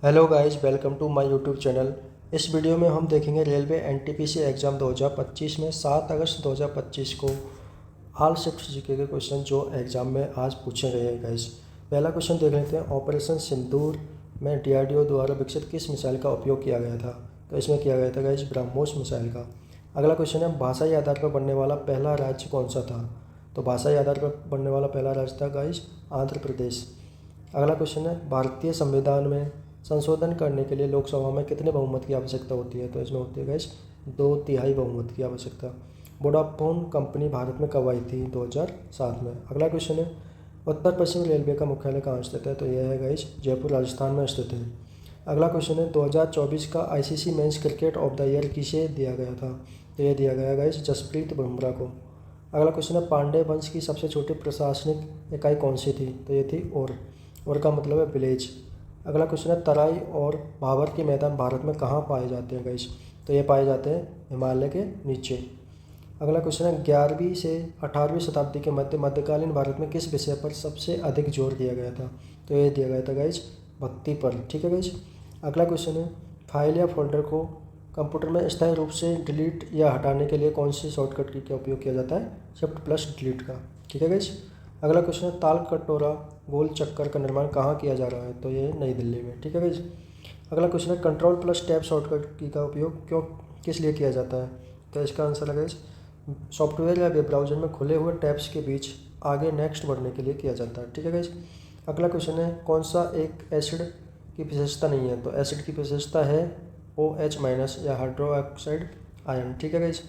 Hello guys, welcome to my YouTube channel. इस video में हम देखेंगे रेलवे एनटीपीसी एग्ज़ाम 2025 में 7 अगस्त 2025 को ऑल शिफ्ट जीके के क्वेश्चन जो एग्ज़ाम में आज पूछे गए हैं गाइस। पहला क्वेश्चन देख लेते हैं। ऑपरेशन सिंदूर में डीआरडीओ द्वारा विकसित किस मिसाइल का उपयोग किया गया था? तो इसमें किया गया था गाइस ब्रह्मोस मिसाइल का। अगला क्वेश्चन है, भाषाई आधार पर बनने वाला पहला राज्य कौन सा था? तो भाषाई आधार पर बनने वाला पहला राज्य था गाइस आंध्र प्रदेश। अगला क्वेश्चन है, भारतीय संविधान में संशोधन करने के लिए लोकसभा में कितने बहुमत की आवश्यकता होती है? तो इसमें होती है गाइस 2/3 बहुमत की आवश्यकता। वोडाफोन कंपनी भारत में कब आई थी? 2007 में। अगला क्वेश्चन है, उत्तर पश्चिम रेलवे का मुख्यालय कहाँ स्थित है? तो यह है गाइस जयपुर राजस्थान में स्थित है। अगला क्वेश्चन है, 2024 का ICC men's cricket of the year किसे दिया गया था? तो यह दिया गया गाइस जसप्रीत बुमराह को। अगला क्वेश्चन है, पांड्य वंश की सबसे छोटी प्रशासनिक इकाई कौन सी थी? तो ये थी और का मतलब है विलेज। अगला क्वेश्चन है, तराई और भाबर के मैदान भारत में कहाँ पाए जाते हैं गाइस? तो ये पाए जाते हैं हिमालय के नीचे। अगला क्वेश्चन है, 11वीं से 18वीं शताब्दी के मध्यकालीन भारत में किस विषय पर सबसे अधिक जोर दिया गया था? तो ये दिया गया था गाइस भक्ति पर। ठीक है गाइस। अगला क्वेश्चन है, फाइल या फोल्डर को कंप्यूटर में स्थायी रूप से डिलीट या हटाने के लिए कौन सी शॉर्टकट की का उपयोग किया जाता है? Shift+Delete का। ठीक है गाइस। अगला क्वेश्चन है, ताल कटोरा गोल चक्कर का निर्माण कहाँ किया जा रहा है? तो ये नई दिल्ली में। ठीक है गाइस। अगला क्वेश्चन है, Ctrl+Tab शॉर्टकट की का उपयोग किस लिए किया जाता है? तो इसका आंसर है गाइस सॉफ्टवेयर या वेब ब्राउजर में खुले हुए टैब्स के बीच आगे नेक्स्ट बढ़ने के लिए किया जाता है। ठीक है गाइस। अगला क्वेश्चन है, कौन सा एक एसिड की विशेषता नहीं है? तो एसिड की विशेषता है OH- या हाइड्रोक्साइड आयन। ठीक है गाइस।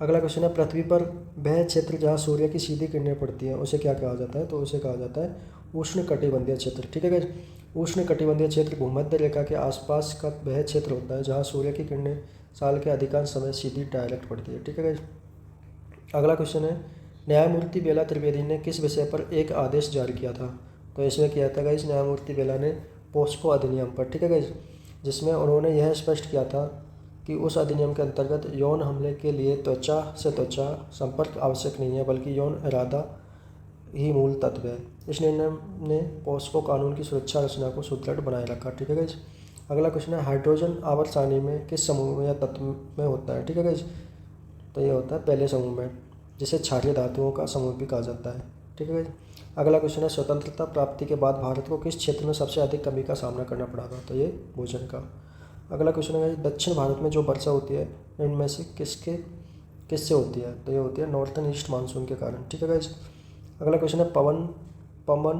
अगला क्वेश्चन है, पृथ्वी पर वह क्षेत्र जहाँ सूर्य की सीधी किरणें पड़ती हैं उसे क्या कहा जाता है? तो उसे कहा जाता है उष्ण कटिबंधीय क्षेत्र। ठीक है गाइस। उष्ण कटिबंधीय क्षेत्र भूमध्य रेखा के आसपास का वह क्षेत्र होता है जहाँ सूर्य की किरणें साल के अधिकांश समय सीधी डायरेक्ट पड़ती है। ठीक है गाइस। अगला क्वेश्चन है, न्यायमूर्ति बेला त्रिवेदी ने किस विषय पर एक आदेश जारी किया था? तो इसमें किया था गाइस न्यायमूर्ति बेला ने पोस्को अधिनियम पर। ठीक है गाइस। जिसमें उन्होंने यह स्पष्ट किया था कि उस अधिनियम के अंतर्गत यौन हमले के लिए त्वचा से त्वचा संपर्क आवश्यक नहीं है, बल्कि यौन इरादा ही मूल तत्व है। इस निर्णय ने पोस्को कानून की सुरक्षा रचना को सुदृढ़ बनाए रखा। ठीक है गाइस। अगला क्वेश्चन है, हाइड्रोजन आवर्त सारणी में किस समूह में या तत्व में होता है? ठीक है गाइस। तो ये होता है पहले समूह में, जिसे क्षारीय धातुओं का समूह भी कहा जाता है। ठीक है गाइस। अगला क्वेश्चन है, स्वतंत्रता प्राप्ति के बाद भारत को किस क्षेत्र में सबसे अधिक कमी का सामना करना पड़ा था? तो ये भोजन का। अगला क्वेश्चन है, दक्षिण भारत में जो वर्षा होती है इनमें से किससे होती है? तो ये होती है नॉर्थन ईस्ट मानसून के कारण। ठीक है गाइस। अगला क्वेश्चन है, पवन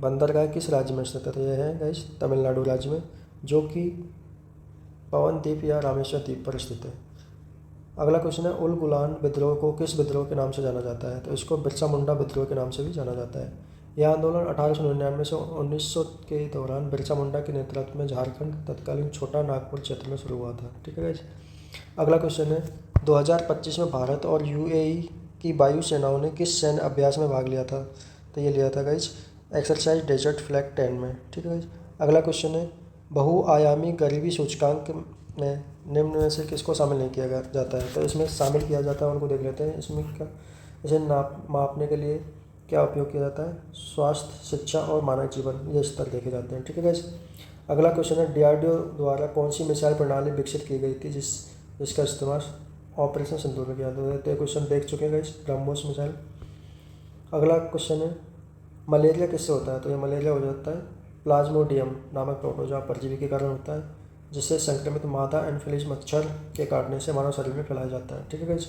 बंदरगाह किस राज्य में स्थित है? तो यह है गाइस तमिलनाडु राज्य में, जो कि पवन द्वीप या रामेश्वर द्वीप पर स्थित है। अगला क्वेश्चन है, उल गुलान विद्रोह को किस विद्रोह के नाम से जाना जाता है? तो इसको बिरसा मुंडा विद्रोह के नाम से भी जाना जाता है। यह आंदोलन 1899 से 1900 के दौरान बिरसा मुंडा के नेतृत्व में झारखंड तत्कालीन छोटा नागपुर क्षेत्र में शुरू हुआ था। ठीक है गाइस। अगला क्वेश्चन है, 2025 में भारत और यूएई की वायु सेनाओं ने किस सैन्य अभ्यास में भाग लिया था? तो ये लिया था गाइस एक्सरसाइज डेजर्ट फ्लैग 10 में। ठीक है गाइस। अगला क्वेश्चन है, बहुआयामी गरीबी सूचकांक में निम्न में से किसको शामिल नहीं किया जाता है? तो इसमें शामिल किया जाता है, उनको देख लेते हैं। इसमें क्या इसे मापने के लिए क्या उपयोग किया जाता है? स्वास्थ्य, शिक्षा और मानव जीवन, ये स्तर देखे जाते हैं। ठीक है गाइस। अगला क्वेश्चन है, डीआरडीओ द्वारा कौन सी मिसाइल प्रणाली विकसित की गई थी जिसका इस्तेमाल ऑपरेशन सिंदूर में किया? तो ये क्वेश्चन देख चुके हैं गाइस ब्रह्मोस मिसाइल। अगला क्वेश्चन है, मलेरिया किससे होता है? तो ये मलेरिया हो जाता है प्लाज्मोडियम नामक प्रोटोजोआ परजीवी के कारण होता है, जिससे संक्रमित मादा एनफिलीज मच्छर के काटने से मानव शरीर में फैलाया जाता है। ठीक है गाइस।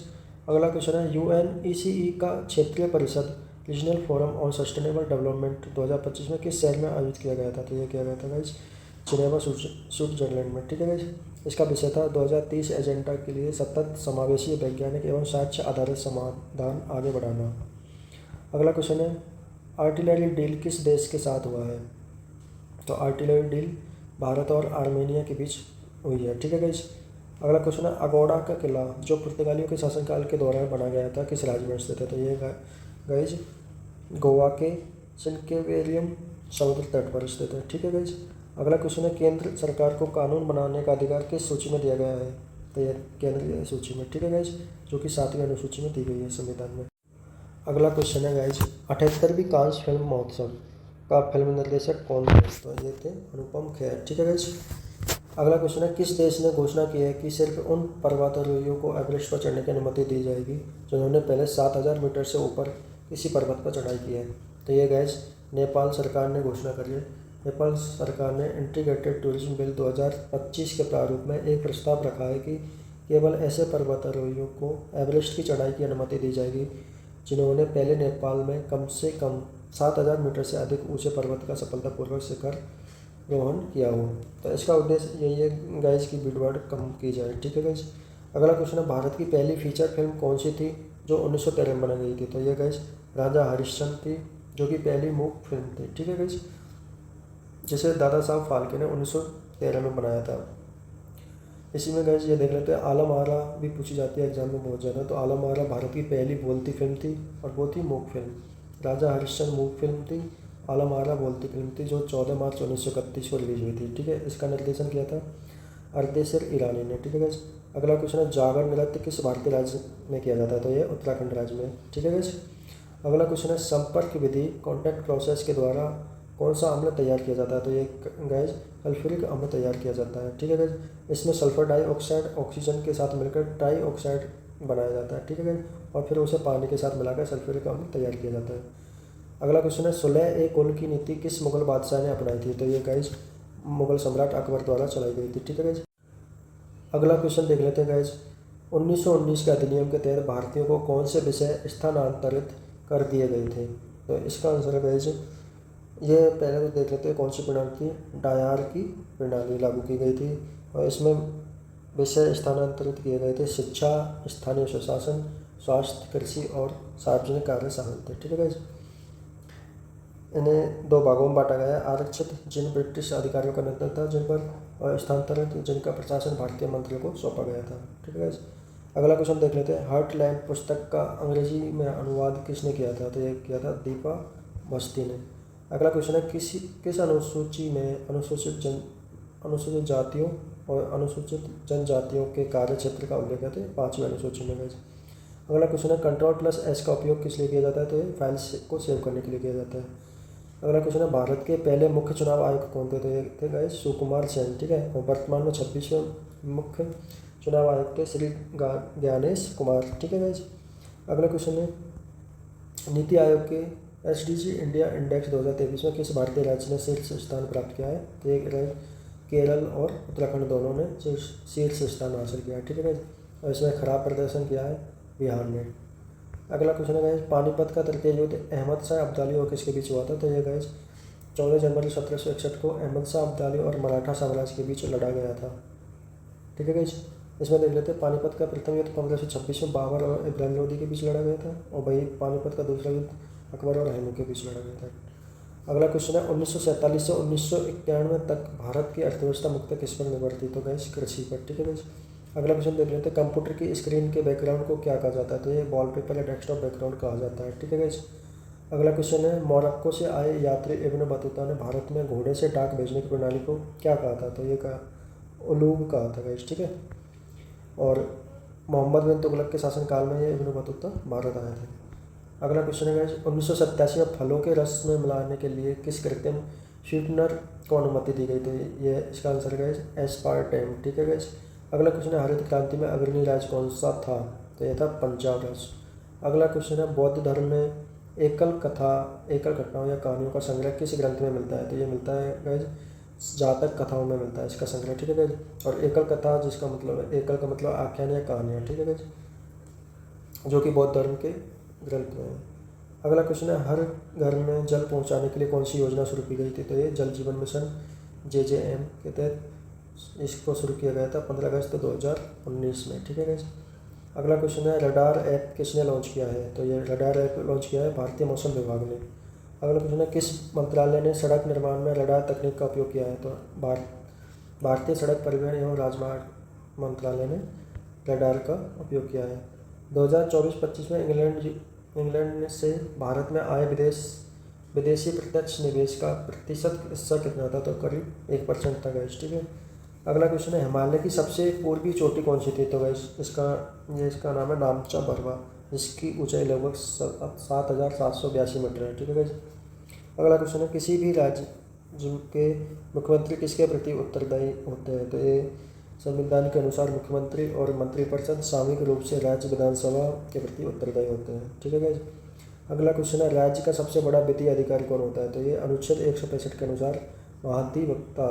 अगला क्वेश्चन है, यूएनईसीई का क्षेत्रीय परिषद regional forum on sustainable development 2025 में किस शहर में आयोजित किया गया था? तो ये किया गया था गाइस जिनेवा स्विट्जरलैंड में। ठीक है गाइस। इसका विषय था 2030 एजेंडा के लिए सतत समावेशी वैज्ञानिक एवं साक्ष्य आधारित समाधान आगे बढ़ाना। अगला क्वेश्चन है, आर्टिलरी डील किस देश के साथ हुआ है? तो आर्टिलरी डील भारत और आर्मेनिया के बीच हुई है। ठीक है गाइस। अगला क्वेश्चन है, अगोड़ा का किला जो पुर्तगालियों के शासनकाल के दौरान बना गया था किस राज्य में स्थित है? तो ये गाइस गोवा के सिनकेवेरियम समुद्र तट पर स्थित है। ठीक है गाइस। अगला क्वेश्चन है, केंद्र सरकार को कानून बनाने का अधिकार किस सूची में दिया गया है? तो यह केंद्रीय सूची में। ठीक है गाइस, जो कि 7वीं अनुसूची में दी गई है संविधान में। अगला क्वेश्चन है गाइस, 78वीं कांस फिल्म महोत्सव का फिल्म निर्देशक कौन थे? तो ये थे अनुपम खेर। ठीक है गाइस। अगला क्वेश्चन है, किस देश ने घोषणा की है कि सिर्फ उन पर्वतारोहियों को एवरेस्ट पर चढ़ने की अनुमति दी जाएगी जिन्होंने पहले 7,000 मीटर से ऊपर किसी पर्वत पर चढ़ाई की है? तो ये गाइस नेपाल सरकार ने घोषणा करी है। नेपाल सरकार ने इंटीग्रेटेड टूरिज्म बिल 2025 के प्रारूप में एक प्रस्ताव रखा है कि केवल ऐसे पर्वतारोहियों को एवरेस्ट की चढ़ाई की अनुमति दी जाएगी जिन्होंने पहले नेपाल में कम से कम 7,000 मीटर से अधिक ऊंचे पर्वत का सफलतापूर्वक शिखर रोहन किया हो। तो इसका उद्देश्य यही है गाइस की भीड़भाड़ कम की जाए। ठीक है गाइस। अगला क्वेश्चन है, भारत की पहली फीचर फिल्म कौन सी थी जो 1913 में बनाई गई थी? तो ये गाइस राजा हरिश्चंद्र थी, जो कि पहली मूक फिल्म थी। ठीक है गाइस, जिसे दादा साहब फाल्के ने 1913 में बनाया था। इसी में गाइस ये देख लेते हैं, आलम आरा भी पूछी जाती है एग्जाम में बहुत ज़्यादा। तो आलम आरा भारत की पहली बोलती फिल्म थी और वो थी मूक फिल्म। राजा हरिश्चंद्र मूक फिल्म थी, आलम आरा बोलती फिल्म थी, जो 14 मार्च 1931 को रिलीज हुई थी। ठीक है, इसका निर्देशन किया था अर्देशिर ईरानी ने। ठीक है गाइस। अगला क्वेश्चन है, जागर नृत्य किस भारतीय राज्य में किया जाता है? तो ये उत्तराखंड राज्य में। ठीक है गाइस। अगला क्वेश्चन है, संपर्क विधि कॉन्टैक्ट प्रोसेस के द्वारा कौन सा अम्ल तैयार किया जाता है? तो ये गाइस सल्फ्यूरिक अम्ल तैयार किया जाता है। ठीक है गाइस। इसमें सल्फर डाइऑक्साइड ऑक्सीजन के साथ मिलकर ट्राई ऑक्साइड बनाया जाता है। ठीक है गाइस, और फिर उसे पानी के साथ मिलाकर सल्फ्यूरिक अम्ल तैयार किया जाता है। अगला क्वेश्चन है, सुलह ए कुल की नीति किस मुगल बादशाह ने अपनाई थी? तो ये गाइस मुगल सम्राट अकबर द्वारा चलाई गई थी। ठीक है गाइस। अगला क्वेश्चन देख लेते हैं गाइस, 1919 के अधिनियम के तहत भारतीयों को कौन से विषय स्थानांतरित कर दिए गए थे? तो इसका आंसर है गाइस, ये पहले तो देख लेते हैं कौन सी प्रणाली थी। डायार की प्रणाली लागू की गई थी और इसमें विषय स्थानांतरित किए गए थे शिक्षा, स्थानीय सुशासन, स्वास्थ्य, कृषि और सार्वजनिक कार्य शामिल थे। ठीक है गाइस। इन्हें 2 भागों में बांटा गया है, आरक्षित जिन ब्रिटिश अधिकारियों का नियंत्रण था जिन पर, और स्थानांतरित जिनका प्रशासन भारतीय मंत्रियों को सौंपा गया था। ठीक है गाइस। अगला क्वेश्चन देख लेते हैं, हार्टलैंड पुस्तक का अंग्रेजी में अनुवाद किसने किया था? तो ये किया था दीपा मस्ती ने। अगला क्वेश्चन है, किस अनुसूची में अनुसूचित जातियों और अनुसूचित जनजातियों के कार्य क्षेत्र का उल्लेख है? तो 5वीं अनुसूची में गाइस। अगला क्वेश्चन है, Ctrl+S का उपयोग किस लिए किया जाता है? तो ये फाइल्स को सेव करने के लिए किया जाता है। अगला क्वेश्चन है, भारत के पहले मुख्य चुनाव आयुक्त कौन थे? तो ये थे गाइस सुकुमार सेन। ठीक है, और वर्तमान में 26वें मुख्य चुनाव आयुक्त थे श्री ज्ञानेश कुमार। ठीक है गाइस। अगला क्वेश्चन है, नीति आयोग के SDG इंडिया इंडेक्स 2023 में किस भारतीय राज्य ने शीर्ष स्थान प्राप्त किया है? तो ये केरल और उत्तराखंड दोनों ने शीर्ष स्थान हासिल किया है। ठीक है गाइस, और इसमें खराब प्रदर्शन किया है बिहार ने। अगला क्वेश्चन है गाइस, पानीपत का तृतीय युद्ध अहमद शाह अब्दाली और किसके बीच हुआ था? तो ये गाइस 14 जनवरी 1761 को अहमद शाह अब्दाली और मराठा साम्राज्य के बीच लड़ा गया था। ठीक है गाइस। इसमें देख लेते हैं, पानीपत का प्रथम युद्ध 1526 में बाबर और इब्राहिम लोदी के बीच लड़ा गया था, और वही पानीपत का दूसरा युद्ध अकबर और हैमू के बीच लड़ा गया था। अगला क्वेश्चन है, 1947 से 1991 तक भारत की अर्थव्यवस्था मुख्यतः किस पर निर्भर थी? तो गाइस कृषि पर। ठीक है गाइस। अगला क्वेश्चन देख लेते हैं, कंप्यूटर की स्क्रीन के बैकग्राउंड को क्या कहा जाता है? तो ये वॉलपेपर या डेस्कटॉप बैकग्राउंड कहा जाता है। ठीक है गाइस। अगला क्वेश्चन है, मोरक्को से आए यात्री इब्न बतूता ने भारत में घोड़े से डाक भेजने की प्रणाली को क्या कहा था? तो ये कहा उलूग कहा था गाइस। ठीक है, और मोहम्मद बिन तुगलक के शासनकाल में ये इब्न बतूता भारत आए थे। अगला क्वेश्चन है गाइस, 1987 में फलों के रस में मिलाने के लिए किस कृत्रिम स्वीटनर को अनुमति दी गई? तो ये इसका आंसर है गाइस एस्पार्टेम। ठीक है गाइस। अगला क्वेश्चन है, हरित क्रांति में अग्रणी राज्य कौन सा था? तो यह था पंजाब राज्य। अगला क्वेश्चन है, बौद्ध धर्म में एकल घटनाओं या कहानियों का संग्रह किस ग्रंथ में मिलता है? तो ये मिलता है गाइस जातक कथाओं में मिलता है इसका संग्रह। ठीक है गाइस। और एकल कथा जिसका मतलब है, एकल का मतलब आख्यान या कहानियाँ। ठीक है गाइस, जो कि बौद्ध धर्म के ग्रंथ में है। अगला क्वेश्चन है, हर घर में जल पहुंचाने के लिए कौन सी योजना शुरू की गई थी? तो ये जल जीवन मिशन JJM के तहत इसको शुरू किया गया था 15 अगस्त 2019 में। ठीक है गाइस। अगला क्वेश्चन है, रडार ऐप किसने लॉन्च किया है? तो ये रडार ऐप लॉन्च किया है भारतीय मौसम विभाग ने। अगला क्वेश्चन है, किस मंत्रालय ने सड़क निर्माण में रडार तकनीक का उपयोग किया है? तो भारतीय सड़क परिवहन एवं राजमार्ग मंत्रालय ने रडार का उपयोग किया है। 2024-25 में इंग्लैंड से भारत में आए विदेशी प्रत्यक्ष निवेश का प्रतिशत हिस्सा कितना था? तो करीब 1% था गाइस। ठीक है। अगला क्वेश्चन है, हिमालय की सबसे पूर्वी चोटी कौन सी थी? तो गाइस इसका नाम है नामचा बरवा, जिसकी ऊंचाई लगभग 7,782 मीटर है। ठीक है गाइस। अगला क्वेश्चन है किसी भी राज्य के मुख्यमंत्री किसके प्रति उत्तरदायी होते हैं? तो ये संविधान के अनुसार मुख्यमंत्री और मंत्रिपरिषद सामूहिक रूप से राज्य विधानसभा के प्रति उत्तरदायी होते हैं। ठीक है गाइस। अगला क्वेश्चन है राज्य का सबसे बड़ा वित्तीय अधिकारी कौन होता है? तो ये अनुच्छेद 165 के अनुसार महाधिवक्ता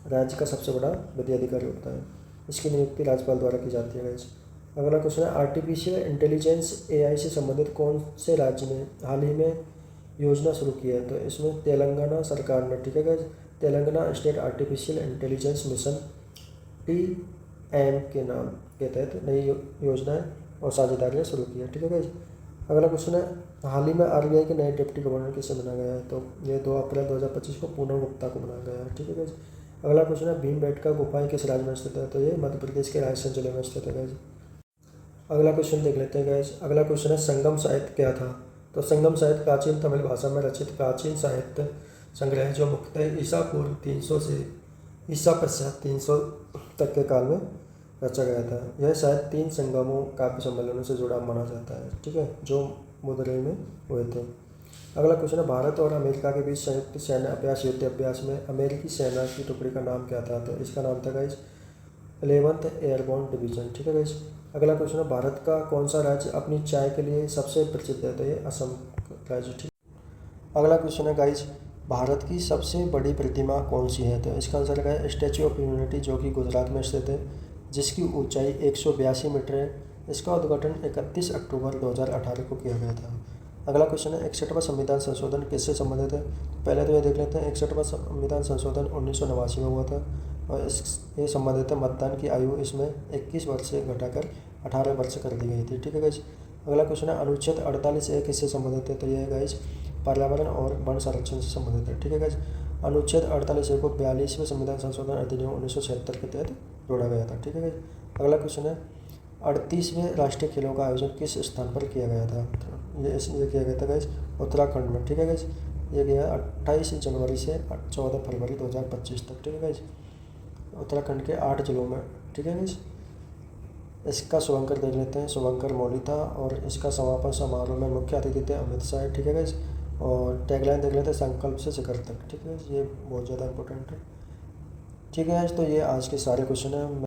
राज्य का सबसे बड़ा वित्तीय अधिकारी होता है। इसकी नियुक्ति राज्यपाल द्वारा की जाती है गाइस। अगला क्वेश्चन है आर्टिफिशियल इंटेलिजेंस AI से संबंधित कौन से राज्य ने हाल ही में योजना शुरू की है? तो इसमें तेलंगाना सरकार ने, ठीक है guys, Telangana state artificial intelligence mission TM के नाम के तहत नई योजनाएं और साझेदारियाँ शुरू की है। ठीक है गाइस। अगला क्वेश्चन है हाल ही में RBI के नए डिप्टी गवर्नर किसे बनाया गया है? तो ये 2 अप्रैल 2025 को पूनम गुप्ता को बनाया गया है। ठीक है गाइस। अगला क्वेश्चन है भीमबेटका गुफाएं किस राज्य में स्थित है? तो ये मध्य प्रदेश के रायसेन जिले में स्थित है गाइस। अगला क्वेश्चन देख लेते हैं गाइस। अगला क्वेश्चन है संगम साहित्य क्या था? तो संगम साहित्य प्राचीन तमिल भाषा में रचित प्राचीन साहित्य संग्रह है जो मुख्यतः ईसा पूर्व 300 से ईसा पश्चात 300 तक के काल में रचा गया था। यह शायद 3 संगमों काव्य सम्मेलनों से जुड़ा माना जाता है। ठीक है, जो मदुरई में हुए थे। अगला क्वेश्चन है भारत और अमेरिका के बीच संयुक्त सैन्य अभ्यास युद्ध अभ्यास में अमेरिकी सेना की टुकड़ी का नाम क्या था? तो इसका नाम था गाइस 11th एयरबोर्न डिवीजन। ठीक है गाइस। अगला क्वेश्चन है भारत का कौन सा राज्य अपनी चाय के लिए सबसे प्रसिद्ध है? तो ये असम राज्य। ठीक। अगला क्वेश्चन है गाइस भारत की सबसे बड़ी प्रतिमा कौन सी है? तो इसका आंसर है स्टैच्यू ऑफ यूनिटी जो कि गुजरात में स्थित है, जिसकी ऊंचाई 182 मीटर है। इसका उद्घाटन 31 अक्टूबर 2018 को किया गया था। अगला क्वेश्चन है 61वां संविधान संशोधन किससे संबंधित है? पहले तो ये देख लेते हैं 61वां संविधान संशोधन 1989 में हुआ था और ये संबंधित है मतदान की आयु इसमें 21 वर्ष से घटाकर 18 वर्ष कर दी गई थी। ठीक है गाइस। अगला क्वेश्चन है अनुच्छेद 48A किससे संबंधित है? तो यह गाइस पर्यावरण और वन संरक्षण से संबंधित है। ठीक है गाइस। अनुच्छेद 48A को 42वें संविधान संशोधन अधिनियम 1976 के तहत जोड़ा गया था। ठीक है गाइस। अगला क्वेश्चन है 38वें राष्ट्रीय खेलों का आयोजन किस स्थान पर किया गया था? ये किया गया था गाइस उत्तराखंड में। ठीक है गाइस। ये गया 28 जनवरी से 14 फरवरी 2025 तक। ठीक है गाइस। उत्तराखंड के 8 जिलों में। ठीक है गाइस। इसका शुभंकर देख लेते हैं। शुभंकर मौली था और इसका समापन समारोह में मुख्य अतिथि थे अमित शाह। ठीक है गाइस। और टैगलाइन देख लेते हैं संकल्प से शिखर तक। ठीक है, ये बहुत ज़्यादा इंपॉर्टेंट है। ठीक है गाइस, तो ये आज के सारे क्वेश्चन हैं।